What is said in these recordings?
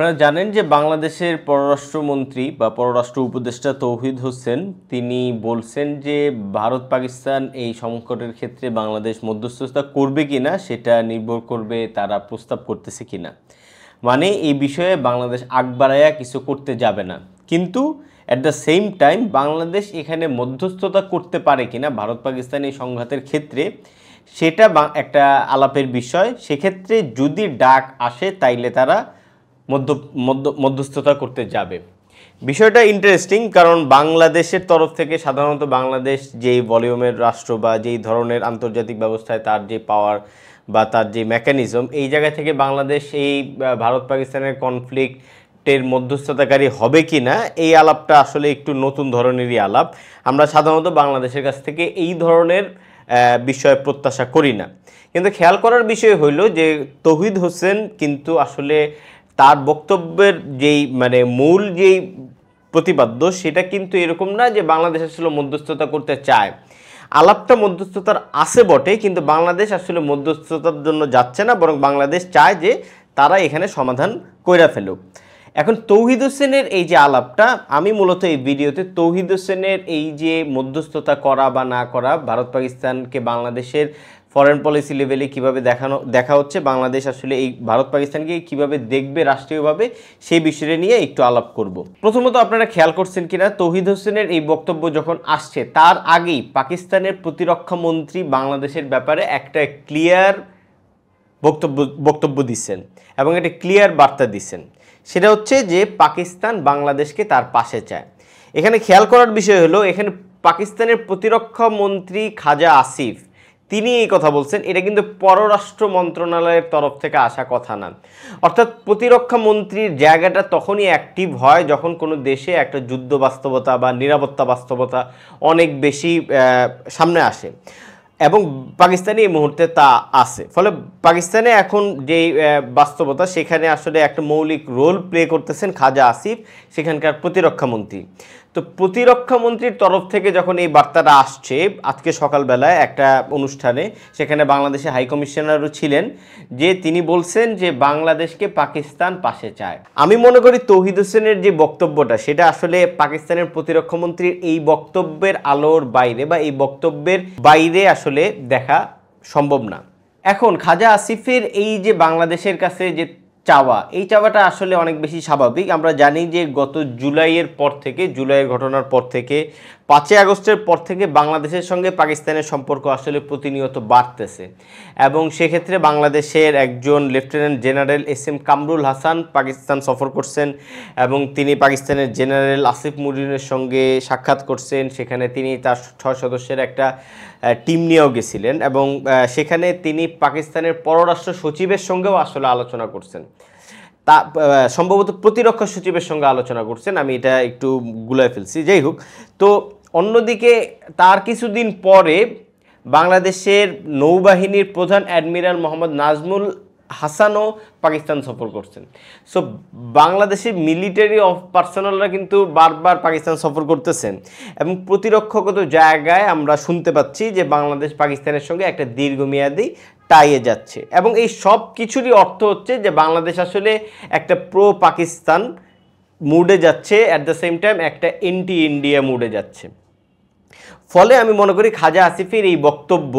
আপনারা জানেন যে বাংলাদেশের পররাষ্ট্রমন্ত্রী বা পররাষ্ট্র উপদেষ্টা তৌহিদ হোসেন তিনি বলছেন যে ভারত পাকিস্তান এই সংকটের ক্ষেত্রে বাংলাদেশ মধ্যস্থতা করবে কিনা সেটা নির্ভর করবে তারা প্রস্তাব করতেছে কিনা। মানে এই বিষয়ে বাংলাদেশ আগ বাড়াইয়া কিছু করতে যাবে না, কিন্তু at the same time Bangladesh এখানে মধ্যস্থতা করতে পারে কিনা ভারত পাকিস্তান এই সংঘাতের ক্ষেত্রে সেটা একটা আলাপের বিষয়। সেক্ষেত্রে যদি ডাক আসে তাইলে তারা মধ্যস্থতা করতে যাবে। বিষয়টা ইন্টারেস্টিং, কারণ বাংলাদেশের তরফ থেকে সাধারণত বাংলাদেশ যেই ভলিউমের রাষ্ট্র বা যেই ধরনের আন্তর্জাতিক ব্যবস্থায় তার যে পাওয়ার বা তার যে মেকানিজম, এই জায়গা থেকে বাংলাদেশ এই ভারত পাকিস্তানের কনফ্লিক্টের মধ্যস্থতাকারী হবে কি না এই আলাপটা আসলে একটু নতুন ধরনেরই আলাপ। আমরা সাধারণত বাংলাদেশের কাছ থেকে এই ধরনের বিষয় প্রত্যাশা করি না। কিন্তু খেয়াল করার বিষয় হইল যে তৌহিদ হোসেন কিন্তু আসলে তার বক্তব্যের যেই মূল যেই প্রতিপাদ্য সেটা কিন্তু এরকম না যে বাংলাদেশ আসলে মধ্যস্থতা করতে চায়। আলাপটা মধ্যস্থতার আছে বটে, কিন্তু বাংলাদেশ আসলে মধ্যস্থতার জন্য যাচ্ছে না, বরং বাংলাদেশ চায় যে তারা এখানে সমাধান কইরা ফেলুক। এখন তৌহিদ হোসেনের এই যে আলাপটা, আমি মূলত এই ভিডিওতে তৌহিদ হোসেনের এই যে মধ্যস্থতা করা বা না করা, ভারত পাকিস্তানকে বাংলাদেশের ফরেন পলিসি লেভেলে কীভাবে দেখা হচ্ছে, বাংলাদেশ আসলে এই ভারত পাকিস্তানকে কীভাবে দেখবে রাষ্ট্রীয়ভাবে, সেই বিষয়টা নিয়ে একটু আলাপ করব। প্রথমত আপনারা খেয়াল করছেন কিনা, তৌহিদ হোসেনের এই বক্তব্য যখন আসছে তার আগেই পাকিস্তানের প্রতিরক্ষা মন্ত্রী বাংলাদেশের ব্যাপারে একটা ক্লিয়ার বক্তব্য দিচ্ছেন এবং একটা ক্লিয়ার বার্তা দিচ্ছেন। সেটা হচ্ছে যে পাকিস্তান বাংলাদেশকে তার পাশে চায়। এখানে খেয়াল করার বিষয় হলো, এখানে পাকিস্তানের প্রতিরক্ষা মন্ত্রী খাজা আসিফ তিনি এই কথা বলছেন, এটা কিন্তু পররাষ্ট্র মন্ত্রণালয়ের তরফ থেকে আসা কথা না। অর্থাৎ প্রতিরক্ষা মন্ত্রীর জায়গাটা তখনই অ্যাক্টিভ হয় যখন কোনো দেশে একটা যুদ্ধ বাস্তবতা বা নিরাপত্তা বাস্তবতা অনেক বেশি সামনে আসে, এবং পাকিস্তানে এই মুহূর্তে তা আছে। ফলে পাকিস্তানে এখন যেই বাস্তবতা, সেখানে আসলে একটা মৌলিক রোল প্লে করতেছেন খাজা আসিফ, সেখানকার প্রতিরক্ষা মন্ত্রী। তো প্রতিরক্ষা মন্ত্রীর তরফ থেকে যখন এই বার্তাটা আসছে আজকে সকালবেলায় একটা অনুষ্ঠানে, সেখানে বাংলাদেশে হাই কমিশনারও ছিলেন, যে তিনি বলছেন যে বাংলাদেশকে পাকিস্তান পাশে চায়। আমি মনে করি তৌহিদ হোসেনের যে বক্তব্যটা, সেটা আসলে পাকিস্তানের প্রতিরক্ষা মন্ত্রীর এই বক্তব্যের আলোর বাইরে বা এই বক্তব্যের বাইরে আসলে দেখা সম্ভব না। এখন খাজা আসিফের এই যে বাংলাদেশের কাছে যে চাওয়া, এই চাওয়াটা আসলে অনেক বেশি স্বাভাবিক। আমরা জানি যে গত জুলাইয়ের ঘটনার পর থেকে 5ই আগস্টের পর থেকে বাংলাদেশের সঙ্গে পাকিস্তানের সম্পর্ক আসলে প্রতিনিয়ত বাড়তেছে, এবং সেক্ষেত্রে বাংলাদেশের একজন lieutenant general SM. Kamrul Hasan Pakistan সফর করছেন এবং তিনি পাকিস্তানের জেনারেল আসিফ মুরিনের সঙ্গে সাক্ষাৎ করছেন। সেখানে তিনি তার 6 সদস্যের একটা টিম নিয়েও গেছিলেন, এবং সেখানে তিনি পাকিস্তানের পররাষ্ট্র সচিবের সঙ্গেও আসলে আলোচনা করছেন, তা সম্ভবত প্রতিরক্ষা সচিবের সঙ্গে আলোচনা করছেন, আমি এটা একটু গুলায় ফেলছি। যাই হোক, তো অন্যদিকে তার কিছুদিন পরে বাংলাদেশের নৌবাহিনীর প্রধান অ্যাডমিরাল মোহাম্মদ নাজমুল হাসানও পাকিস্তান সফর করছেন। সো বাংলাদেশের মিলিটারি পার্সোনালরা কিন্তু বারবার পাকিস্তান সফর করতেছেন, এবং প্রতিরক্ষাগত জায়গায় আমরা শুনতে পাচ্ছি যে বাংলাদেশ পাকিস্তানের সঙ্গে একটা দীর্ঘমেয়াদী টাইয়ে যাচ্ছে, এবং এই সব কিছুরই অর্থ হচ্ছে যে বাংলাদেশ আসলে একটা প্রো পাকিস্তান মুডে যাচ্ছে, অ্যাট দ্য সেম টাইম একটা এন্টি ইন্ডিয়া মুডে যাচ্ছে। ফলে আমি মনে করি খাজা আসিফের এই বক্তব্য,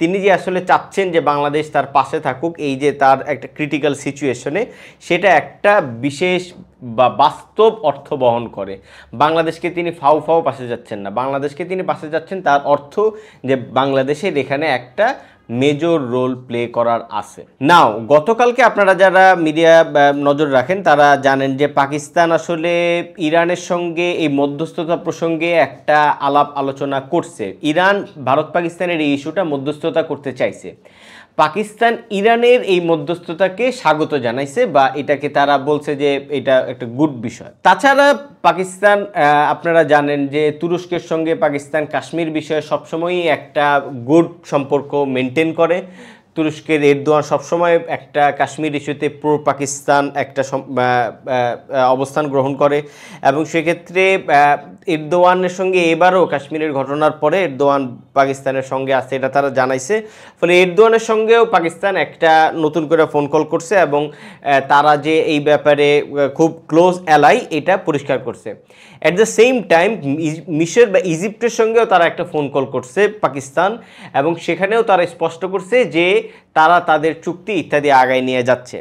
তিনি যে আসলে চাচ্ছেন যে বাংলাদেশ তার পাশে থাকুক এই যে তার একটা ক্রিটিক্যাল সিচুয়েশনে, সেটা একটা বিশেষ বা বাস্তব অর্থ বহন করে। বাংলাদেশকে তিনি ফাও পাশে যাচ্ছেন না, বাংলাদেশকে তিনি পাশে যাচ্ছেন, তার অর্থ যে বাংলাদেশের এখানে একটা মেজর রোল প্লে করার আছে। নাও গতকালকে আপনারা যারা মিডিয়া নজর রাখেন তারা জানেন যে পাকিস্তান আসলে ইরানের সঙ্গে এই মধ্যস্থতা প্রসঙ্গে একটা আলাপ আলোচনা করছে। ইরান ভারত পাকিস্তানের এই ইস্যুটা মধ্যস্থতা করতে চাইছে, পাকিস্তান ইরানের এই মধ্যস্থতাকে স্বাগত জানাইছে, বা এটাকে তারা বলছে যে এটা একটা গুড বিষয়। তাছাড়া পাকিস্তান, আপনারা জানেন যে তুরস্কের সঙ্গে পাকিস্তান কাশ্মীর বিষয়ে সবসময়ই একটা গুড সম্পর্ক মেনটেন করে। তুরস্কের এরদোয়ান সবসময় একটা কাশ্মীর ইস্যুতে প্রো পাকিস্তান একটা অবস্থান গ্রহণ করে, এবং সেক্ষেত্রে এরদোয়ানের সঙ্গে এবারও কাশ্মীরের ঘটনার পরে এরদোয়ান পাকিস্তানের সঙ্গে আছে, এটা তারা জানাইছে। ফলে এরদোয়ানের সঙ্গেও পাকিস্তান একটা নতুন করে ফোন কল করছে এবং তারা যে এই ব্যাপারে খুব ক্লোজ অ্যালাই এটা পরিষ্কার করছে। অ্যাট দ্য সেম টাইম মিশর বা ইজিপ্টের সঙ্গেও তারা একটা ফোন কল করছে পাকিস্তান, এবং সেখানেও তারা স্পষ্ট করছে যে তারা তাদের চুক্তি ইত্যাদি আগায় নিয়ে যাচ্ছে।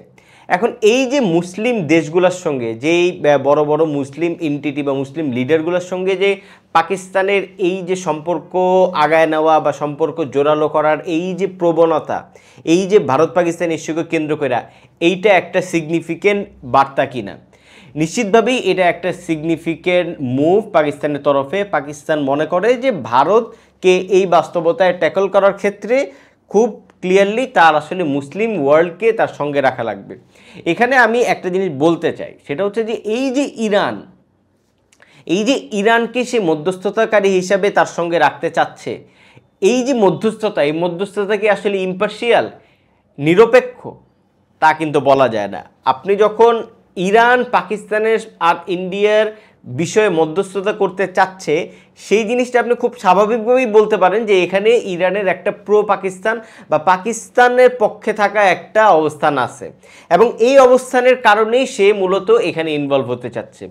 এখন এই যে মুসলিম দেশগুলোর সঙ্গে যেই বড় বড় মুসলিম এন্টিটি বা মুসলিম লিডারগুলোর সঙ্গে যে পাকিস্তানের এই যে সম্পর্ক আগায় নেওয়া বা সম্পর্ক জোরালো করার এই যে প্রবণতা, এই যে ভারত পাকিস্তান ইস্যুকে কেন্দ্র করে, এইটা একটা সিগনিফিকেন্ট বার্তা কিনা? নিশ্চিতভাবেই এটা একটা সিগনিফিকেন্ট মুভ পাকিস্তানের তরফে। পাকিস্তান মনে করে যে ভারতকে এই বাস্তবতায় ট্যাকল করার ক্ষেত্রে খুব ক্লিয়ারলি তার আসলে মুসলিম ওয়ার্ল্ডকে তার সঙ্গে রাখা লাগবে। এখানে আমি একটা জিনিস বলতে চাই, সেটা হচ্ছে যে এই যে ইরানকে সে মধ্যস্থতাকারী হিসাবে তার সঙ্গে রাখতে চাচ্ছে, এই যে মধ্যস্থতা, এই মধ্যস্থতা কি আসলে ইম্পার্শিয়াল, নিরপেক্ষ? তা কিন্তু বলা যায় না। আপনি যখন ইরান পাকিস্তানের আর ইন্ডিয়ার বিষয়ে মধ্যস্থতা করতে চাচ্ছে, সেই জিনিসটা আপনি খুব স্বাভাবিকভাবেই বলতে পারেন যে এখানে ইরানের একটা প্রো পাকিস্তান বা পাকিস্তানের পক্ষে থাকা একটা অবস্থান আছে, এবং এই অবস্থানের কারণেই সে মূলত এখানে ইনভলভ হতে চাচ্ছে।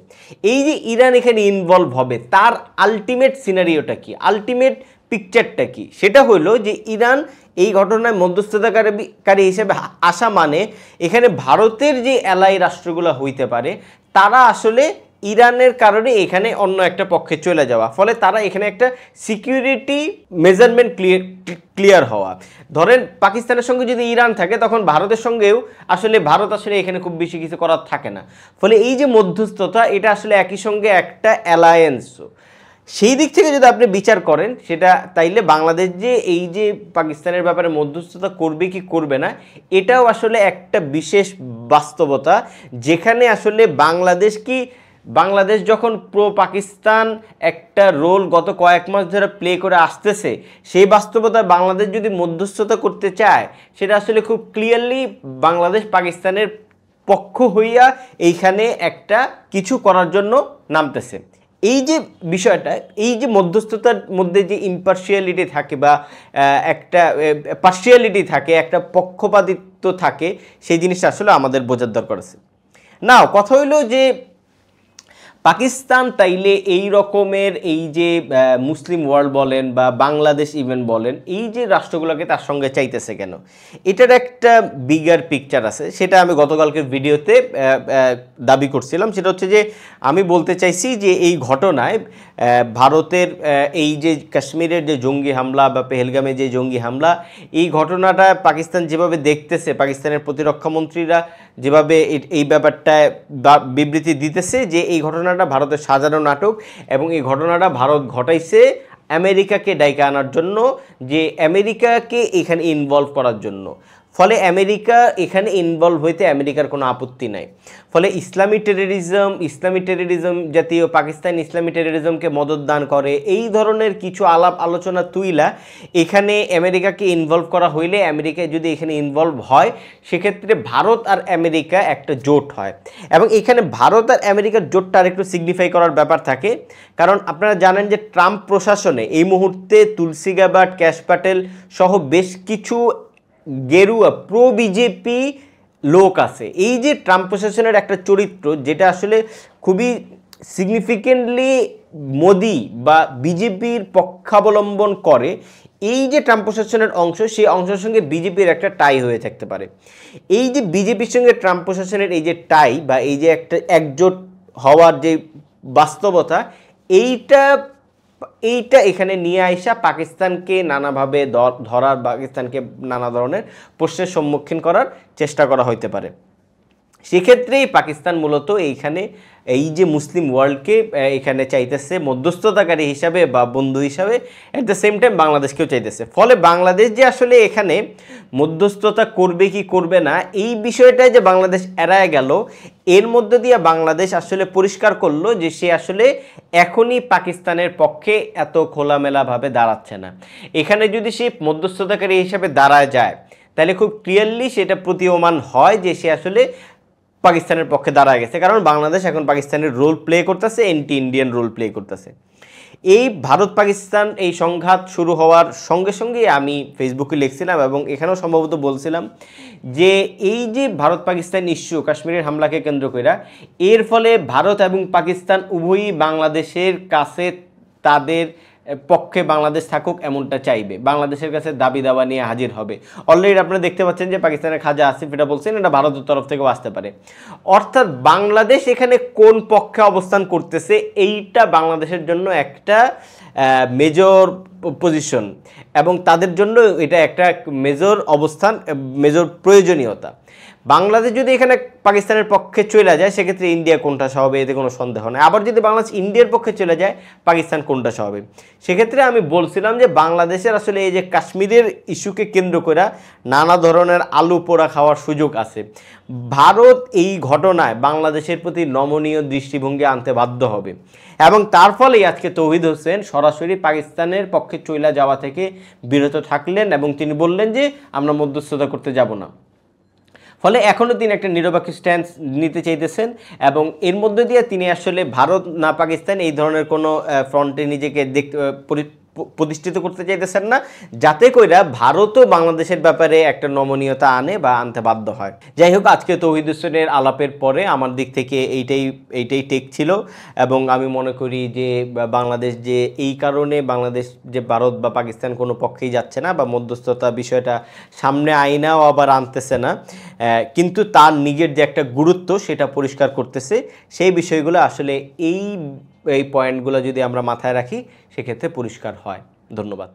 এই যে ইরান এখানে ইনভলভ হবে, তার আলটিমেট সিনারিওটা কি, আলটিমেট পিকচারটা কি? সেটা হলো যে ইরান এই ঘটনায় মধ্যস্থতাকারী হিসেবে আসা মানে এখানে ভারতের যে অ্যালাই রাষ্ট্রগুলো হইতে পারে তারা আসলে ইরানের কারণে এখানে অন্য একটা পক্ষে চলে যাওয়া, ফলে তারা এখানে একটা সিকিউরিটি মেজারমেন্ট ক্লিয়ার হওয়া। ধরেন পাকিস্তানের সঙ্গে যদি ইরান থাকে, তখন ভারতের সঙ্গেও ভারত আসলে এখানে খুব বেশি কিছু করার থাকে না। ফলে এই যে মধ্যস্থতা, এটা আসলে একই সঙ্গে একটা অ্যালায়েন্সও। সেই দিক থেকে যদি আপনি বিচার করেন সেটা, তাইলে বাংলাদেশ যে এই যে পাকিস্তানের ব্যাপারে মধ্যস্থতা করবে কি করবে না, এটাও আসলে একটা বিশেষ বাস্তবতা, যেখানে আসলে বাংলাদেশ যখন প্রো পাকিস্তান একটা রোল গত কয়েক মাস ধরে প্লে করে আসতেছে, সেই বাস্তবতায় বাংলাদেশ যদি মধ্যস্থতা করতে চায়, সেটা আসলে খুব ক্লিয়ারলি বাংলাদেশ পাকিস্তানের পক্ষ হইয়া এইখানে একটা কিছু করার জন্য নামতেছে। এই যে বিষয়টা, এই যে মধ্যস্থতার মধ্যে যে ইম্পার্শিয়ালিটি থাকে বা একটা পার্শিয়ালিটি থাকে, একটা পক্ষপাতিত্ব থাকে, সেই জিনিসটা আসলে আমাদের বোঝার দরকার আছে। নাও কথা হইলো যে পাকিস্তান তাইলে এই রকমের এই যে মুসলিম ওয়ার্ল্ড বলেন বা বাংলাদেশ ইভেন বলেন, এই যে রাষ্ট্রগুলোকে তার সঙ্গে চাইতেছে কেন, এটার একটা বিগার পিকচার আছে। সেটা আমি গতকালকের ভিডিওতে দাবি করছিলাম। সেটা হচ্ছে যে আমি বলতে চাইছি যে এই ঘটনায় ভারতের এই যে কাশ্মীরের যে জঙ্গি হামলা বা পেহেলগামে যে জঙ্গি হামলা, এই ঘটনাটা পাকিস্তান যেভাবে দেখতেছে, পাকিস্তানের প্রতিরক্ষা মন্ত্রীরা যেভাবে এই ব্যাপারটায় বিবৃতি দিতেছে যে এই ঘটনাটা ভারতের সাজানো নাটক, এবং এই ঘটনাটা ভারত ঘটাইছে আমেরিকাকে ডাইকা আনার জন্য, যে আমেরিকাকে এখানে ইনভলভ করার জন্য। ফলে আমেরিকা এখানে ইনভলভ হইতে আমেরিকার কোনো আপত্তি নাই। ফলে ইসলামী টেররিজম জাতীয় পাকিস্তান ইসলামী টেররিজমকে মদত দান করে, এই ধরনের কিছু আলাপ আলোচনা তুইলা এখানে আমেরিকাকে ইনভলভ করা হইলে, আমেরিকা যদি এখানে ইনভলভ হয়, সেক্ষেত্রে ভারত আর আমেরিকা একটা জোট হয়। এবং এখানে ভারত আর আমেরিকার জোটটা আরেকটু সিগনিফাই করার ব্যাপার থাকে, কারণ আপনারা জানেন যে ট্রাম্প প্রশাসনে এই মুহূর্তে তুলসী গ্যাবার্ড, ক্যাশ প্যাটেল সহ বেশ কিছু গেরুয়া প্রো বিজেপি লোক আছে। এই যে ট্রাম্প প্রশাসনের একটা চরিত্র, যেটা আসলে খুবই সিগনিফিকেন্টলি মোদি বা বিজেপির পক্ষাবলম্বন করে, এই যে ট্রাম্প প্রশাসনের অংশ, সেই অংশের সঙ্গে বিজেপির একটা টাই হয়ে থাকতে পারে। এই যে বিজেপির সঙ্গে ট্রাম্প প্রশাসনের এই যে টাই বা এই যে একটা একজোট হওয়ার যে বাস্তবতা, এইটা এখানে নিয়ে আইসা পাকিস্তানকে নানাভাবে ধরার, পাকিস্তানকে নানা ধরনের প্রশ্নের সম্মুখীন করার চেষ্টা করা হইতে পারে। সেক্ষেত্রেই পাকিস্তান মূলত এইখানে এই যে মুসলিম ওয়ার্ল্ডকে এখানে চাইতেছে মধ্যস্থতাকারী হিসাবে বা বন্ধু হিসাবে, অ্যাট দ্য সেম টাইম বাংলাদেশকেও চাইতেছে। ফলে বাংলাদেশ যে আসলে এখানে মধ্যস্থতা করবে কি করবে না, এই বিষয়টায় যে বাংলাদেশ এড়ায় গেল, এর মধ্য দিয়ে বাংলাদেশ আসলে পরিষ্কার করলো যে সে আসলে এখনই পাকিস্তানের পক্ষে এত খোলামেলাভাবে দাঁড়াচ্ছে না। এখানে যদি সে মধ্যস্থতাকারী হিসাবে দাঁড়ায় যায়, তাহলে খুব ক্লিয়ারলি সেটা প্রতীয়মান হয় যে সে আসলে পাকিস্তানের পক্ষে দাঁড়ায় গেছে, কারণ বাংলাদেশ এখন পাকিস্তানের রোল প্লে করতেছে, এন্টি ইন্ডিয়ান রোল প্লে করতেছে। এই ভারত পাকিস্তান এই সংঘাত শুরু হওয়ার সঙ্গে সঙ্গেই আমি ফেসবুকে লিখছিলাম এবং এখানেও সম্ভবত বলছিলাম যে এই যে ভারত পাকিস্তান ইস্যু, কাশ্মীরের হামলাকে কেন্দ্র করে, এর ফলে ভারত এবং পাকিস্তান উভয়ই বাংলাদেশের কাছে তাদের পক্ষে বাংলাদেশ থাকুক এমনটা চাইবে, বাংলাদেশের কাছে দাবি দাওয়া নিয়ে হাজির হবে। অলরেডি আপনারা দেখতে পাচ্ছেন যে পাকিস্তানের খাজা আসিফ এটা বলছেন, এটা ভারতের তরফ থেকেও আসতে পারে। অর্থাৎ বাংলাদেশ এখানে কোন পক্ষে অবস্থান করতেছে এইটা বাংলাদেশের জন্য একটা মেজর পজিশন, এবং তাদের জন্য এটা একটা মেজর অবস্থান, মেজর প্রয়োজনীয়তা। বাংলাদেশ যদি এখানে পাকিস্তানের পক্ষে চলে যায় সেক্ষেত্রে ইন্ডিয়া কোনটা হবে এতে কোনো সন্দেহ নেই। আবার যদি বাংলাদেশ ইন্ডিয়ার পক্ষে চলে যায় পাকিস্তান কোনটা হবে। সেক্ষেত্রে আমি বলছিলাম যে বাংলাদেশের আসলে এই যে কাশ্মীরের ইস্যুকে কেন্দ্র করে নানা ধরনের আলু পোড়া খাওয়ার সুযোগ আছে। ভারত এই ঘটনায় বাংলাদেশের প্রতি নমনীয় দৃষ্টিভঙ্গি আনতে বাধ্য হবে, এবং তার ফলেই আজকে তৌহিদ হোসেন সরাসরি পাকিস্তানের পক্ষে চলে যাওয়া থেকে বিরত থাকলেন এবং তিনি বললেন যে আমরা মধ্যস্থতা করতে যাব না। ফলে এখনও তিনি একটা নিরপেক্ষ স্ট্যান্স নিতে চাইতেছেন, এবং এর মধ্যে দিয়ে তিনি আসলে ভারত না পাকিস্তান এই ধরনের কোনো ফ্রন্টে নিজেকে প্রতিষ্ঠিত করতে চাইতেছেন না, যাতে কইরা ভারতও বাংলাদেশের ব্যাপারে একটা নমনীয়তা আনে বা আনতে বাধ্য হয়। যাই হোক, আজকে তৌহিদ হোসেনের আলাপের পরে আমার দিক থেকে এইটাই টেক ছিল, এবং আমি মনে করি যে বাংলাদেশ যে এই কারণে বাংলাদেশ যে ভারত বা পাকিস্তান কোনো পক্ষেই যাচ্ছে না বা মধ্যস্থতা বিষয়টা সামনে আইনাও আবার আনতেছে না, কিন্তু তার নিজের যে একটা গুরুত্ব সেটা পরিষ্কার করতেছে। সেই বিষয়গুলো আসলে এই পয়েন্টগুলো যদি আমরা মাথায় রাখি সেক্ষেত্রে পরিষ্কার হয়। ধন্যবাদ।